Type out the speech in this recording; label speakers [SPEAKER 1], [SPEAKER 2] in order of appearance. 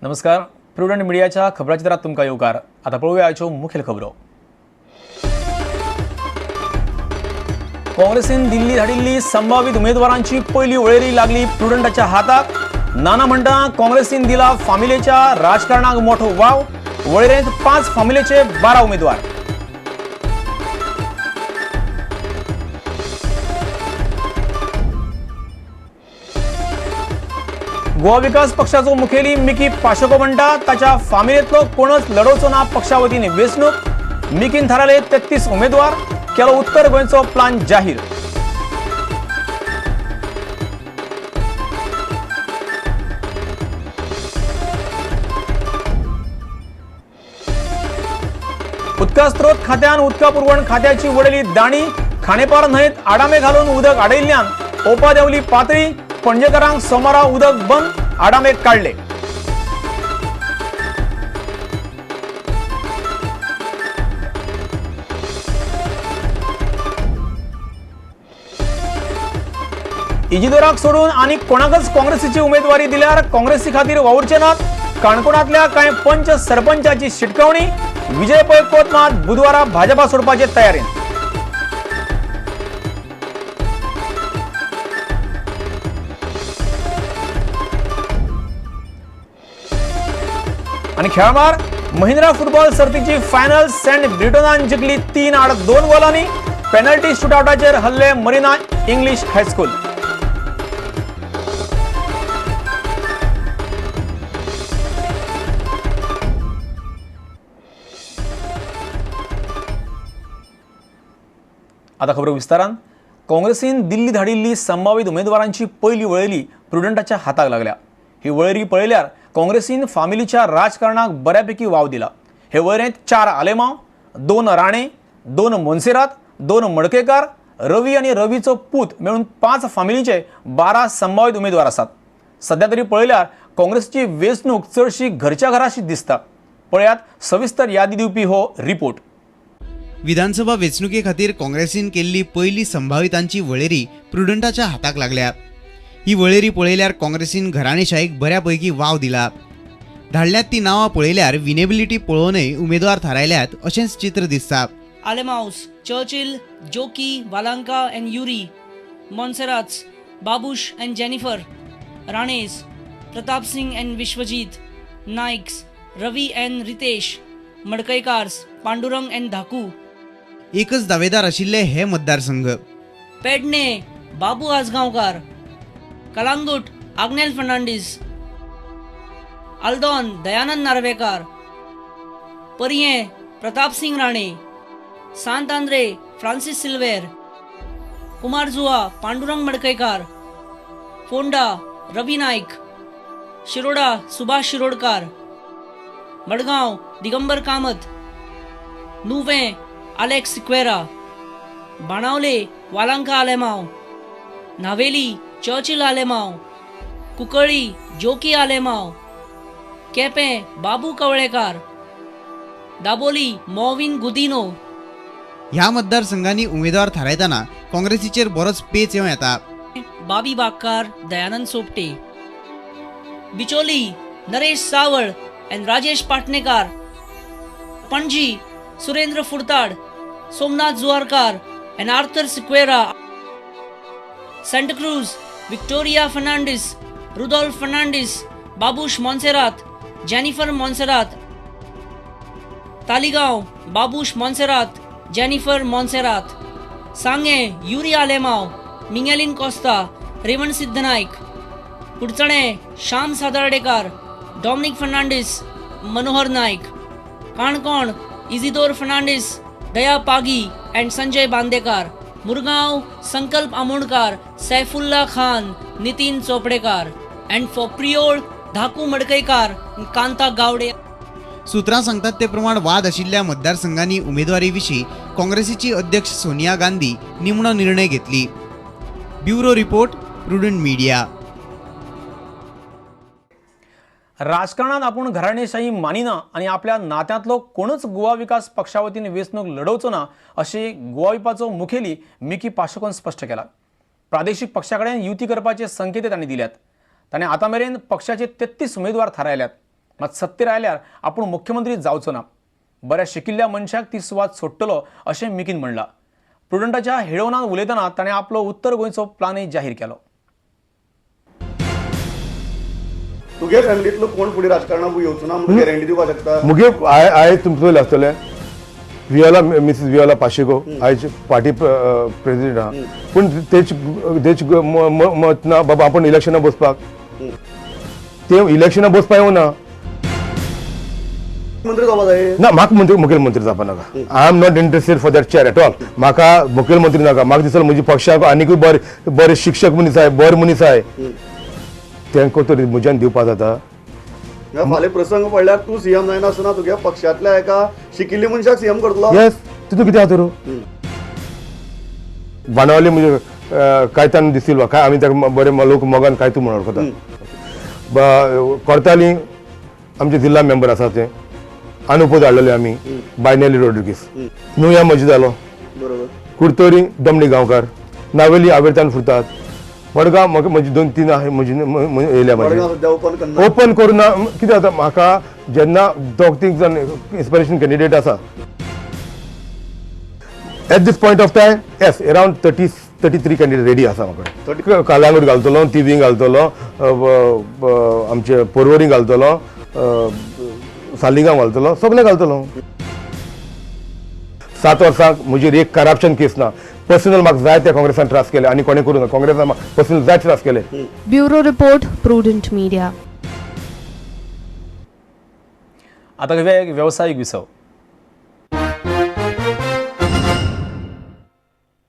[SPEAKER 1] नमस्कार. प्रुडंट मिडियाच्या खबराचित्रात तुमका येवकार. आता पळोवया आयच्यो मुखेल खबरो. काँग्रेसीन दिल्ली धाडिल्ली संभावित उमेदवारांची पहिली वळेरी लागली प्रुडंटाच्या हाताक. नाना म्हणटा काँग्रेसीन दिला फामिलेच्या राजकारणाक मोठो वाव. वळेरेंत 5 फामिलेचे 12 उमेदवार. गोवा विकास पक्षाचो मुखेली मिकी पाशको म्हणटा ताच्या फामिलेंतलो कोणच लढवचो ना पक्षा वतीन वेंचणूक. मिकीन थारायले 33 उमेदवार. केलो उत्तर गोंयचो प्लान जाहीर. उदका स्त्रोत खात्यान उदका पुरवण खात्याची वडली दाणी. खाणेपार न्हंयत आडामे घालून उदक आडयल्ल्यान ओपा देवली पातळी. पणजेकारांक सोमारा उदक बंद. आडामे काढले. इजिदोराक सोडून आनी कोणाकच काँग्रेसीची उमेदवारी दिल्यार काँग्रेसी खातीर वावुरचे नात. काणकोणांतल्या कांय पंच सरपंचाची शिटकावणी. विजय पै कोतमात बुधवारा भाजपा सोडपाचे तयारेन. आणि खेळामार महिंद्रा फुटबॉल सर्तीची फायनल सेंट ब्रिटनान जिखली 3-2 गोलांनी. पेनल्टी शूटआउटाचेर हल्ले मरीना इंग्लिश हायस्कूल. आता खबर विस्तारान. काँग्रेसीन दिल्ली धाडिल्ली संभावित उमेदवारांची पहिली वळेरी प्रुडंटाच्या हाताक लागल्या. ही वळेरी पळयल्यार काँग्रेसीन फामिलीच्या राजकारणाक बऱ्यापैकी वाव दिला. हे वळेरेंत 4 आलेमांव, 2 राणे, 2 मोन्सेरात, 2 मडकेकार, रवी आणि रवीचो पूत मेळून 5 फामिलीचे 12 संभावित उमेदवार आसात. सध्या तरी पळयल्यार काँग्रेसची वेंचणूक चडशी घरच्या घराशी दिसता. पळयात सविस्तर यादी दिवपी हो रिपोर्ट.
[SPEAKER 2] विधानसभा वेंचणुके खातीर काँग्रेसीन केल्ली पहिली संभावितांची वळेरी प्रुडंटाच्या हाताक लागल्या. ही वळेरी पळयल्यार काँग्रेसीन घराणेशाहीक बऱ्यापैकी वाव दिला. धाडल्यात ती नावां पळयल्यार विनेबिलिटी पळोवनय उमेदवार थारायल्यात अशेंच चित्र दिसता.
[SPEAKER 3] Alemaos, Churchill, Joaquim, Valanka and Yuri, Monserrates, Babush and Jennifer, Ranes, Pratap Singh and Vishwajit, Naiks, Ravi and Ritesh, Madkaikars, Pandurang and Dhaku.
[SPEAKER 2] एकच दावेदार आशिल्ले हे मतदारसंघ.
[SPEAKER 3] पेडणे, बाबू आजगांवकार, कलांगूट, आग्नेल फर्नांडीस, आल्दोन, दयानंद नार्वेकार, परये, प्रताप सिंग राणे, सांत आंद्रे, फ्रांसिस सिल्वेर, कुमारजुआ, पांडुरंग मडकईकार, फोंडा, रवी नाईक, शिरोडा, सुभाष शिरोडकार, मडगांव, दिगंबर कामत, नुवे, अलेक्स सिक्वेरा, बाणावले, वालांका आलेमांव, नावेली, चर्चिल आलेमांव, कुकळी, जोकी आलेमांव, केपे, बाबू कवळेकार, दाबोली, मॉविन गुदिनो.
[SPEAKER 2] ह्या मतदारसंघांनी उमेदवार थारायतना काँग्रेसीचेर बरोच पेच येवं येता.
[SPEAKER 3] Babi Bagkar, Dayanand Sopte, Bicholim, Naresh Sawal and Rajesh Patnekar, Panaji, Surendra Furtado, Somnath Zuarkar and Arthur Sequeira, Santa Cruz, Victoria Fernandes, Rudolf Fernandes, Babush Monserrate, Jennifer Monserrate, Taleigao, Babush Monserrate, Jennifer Monserrate, Sanguem, Yuri Alemao, Mingelin Costa, Revan Sidhnaik, Kudchade, Shyam Sadardekar, Dominic Fernandes, Manohar Naik, Canacona, Isidore Fernandes, Daya Pagi and Sanjay Bandekar, Mormugao, Sankalp Amonkar, Saifulla Khan, Nitin Chopdekar and for Priol, Dhaku Madkaikar, Kanta Gawade.
[SPEAKER 2] सुत्रां सांगतात ते प्रमाण वाद आशिल्ल्या मतदारसंघांनी उमेदवारी विशीं काँग्रेसीची अध्यक्ष सोनिया गांधी निमणो निर्णय घेतली. Bureau report, prudent media.
[SPEAKER 1] राजकारणात आपण घराणेशाही मानिना आणि आपल्या नात्यांतलो कोणच गोवा विकास पक्षा वतीन वेंचणूक लढवचो ना अशी गोवा विपाचो मुखेली मिकी पाशकोन स्पश्ट केला. प्रादेशीक पक्षाकडेन युती करपाचे संकेत तांणी दिल्यात. ताणें आतां मेरेन पक्षाचे 33 उमेदवार थारायल्यात. मात सत्तेर आयल्यार आपूण मुख्यमंत्री जावचो ना. बऱ्या शिकिल्ल्या मनशाक ती सुवात सोडटलो अशें मिकीन म्हणलां. प्रुडंटाच्या हेळोवनान उलयतना ताणें आपलो उत्तर गोंयचो प्लानय जाहीर केलो.
[SPEAKER 4] तुगे फॅमिलीतलो कोण फुडें राजकारणाक येवचो ना म्हणून गॅरंटी दिवपाक शकता?
[SPEAKER 5] मुगे आय तुमचो पयलें आसतलें वियोला मिसेस वियोला पाशेको आयज पार्टी प्रेसिडेंट आहा पूण तेच मत ना बाबा आपण इलेक्शनाक बसपाक. ते इलेक्शनाक बसपाक येवना
[SPEAKER 4] मंत्री जावपा जाय
[SPEAKER 5] ना. म्हाका मुखेलमंत्री जावपा नाका. I am not interested for that chair at all. म्हाका मुखेलमंत्री नाका. म्हाका दिसता म्हजी पक्षाक आनीकूय बरे शिक्षक मनीस आय बरे मनीस आय तेंको तरी म्हज्यान दिवपा जाता.
[SPEAKER 4] फाल्यां प्रसंग पडल्यार तूं सीएम जायनासतना तुगे पक्षांतल्या एका शिकिल्ल्या मनशाक सीएम करतलो.
[SPEAKER 5] येस तितून कितें आहा तर बाणावली म्हणजे कायतान दिसतील काय आमी ताका बरे लोक मोगान काय तूं म्हणून वळखता. कोर्ताली आमचे जिल्हा मेंबर आसा ते अनुपद हाडलेले आमी बायनेली रोड्रिगीस नुया मजी जालो
[SPEAKER 4] बरोबर.
[SPEAKER 5] कुर्तोरी दमणी गांवकार नावेली आवेरतान फुरतात मडगांव म्हजी 2-3 आहे म्हजी येयल्या
[SPEAKER 4] मडगांव सध्या ओपन करना.
[SPEAKER 5] ओपन करून ना कितें जाता म्हाका जेन्ना 2-3 जण इन्स्पिरेशन कॅन्डिडेट आसा at this point of time yes around 33 candidate ready आसा म्हाका. कालांगूट घालतलो तिवीं घालतलो आमचे पर्वरी घालतलो सालिगांव घालतलो सगळें घालतलो. 7 वर्सांक म्हजेर एक करप्शन केस ना. पर्सनल म्हाका जाय त्या काँग्रेसान त्रास केले आनी कोणें करूं ना. काँग्रेसान म्हाका पर्सनल जाय त्रास केले.
[SPEAKER 6] Bureau report prudent media.
[SPEAKER 1] आता घेऊया एक व्यावसायिक विसव.